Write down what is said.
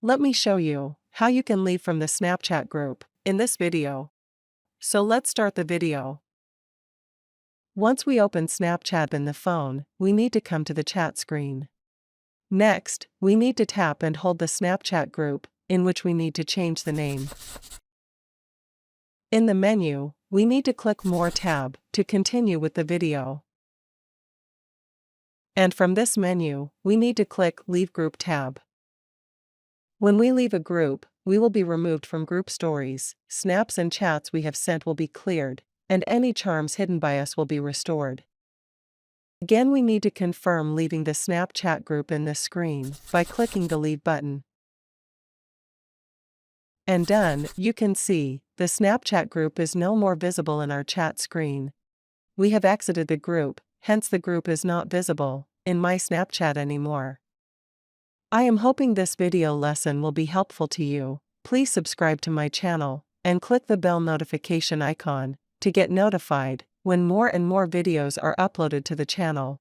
Let me show you how you can leave from the Snapchat group in this video. So let's start the video. Once we open Snapchat in the phone, we need to come to the chat screen. Next, we need to tap and hold the Snapchat group, in which we need to change the name. In the menu, we need to click More tab to continue with the video. And from this menu, we need to click Leave Group tab. When we leave a group, we will be removed from group stories, snaps and chats we have sent will be cleared, and any charms hidden by us will be restored. Again, we need to confirm leaving the Snapchat group in this screen by clicking the Leave button. And done, you can see, the Snapchat group is no more visible in our chat screen. We have exited the group, hence the group is not visible in my Snapchat anymore. I am hoping this video lesson will be helpful to you. Please subscribe to my channel and click the bell notification icon to get notified when more and more videos are uploaded to the channel.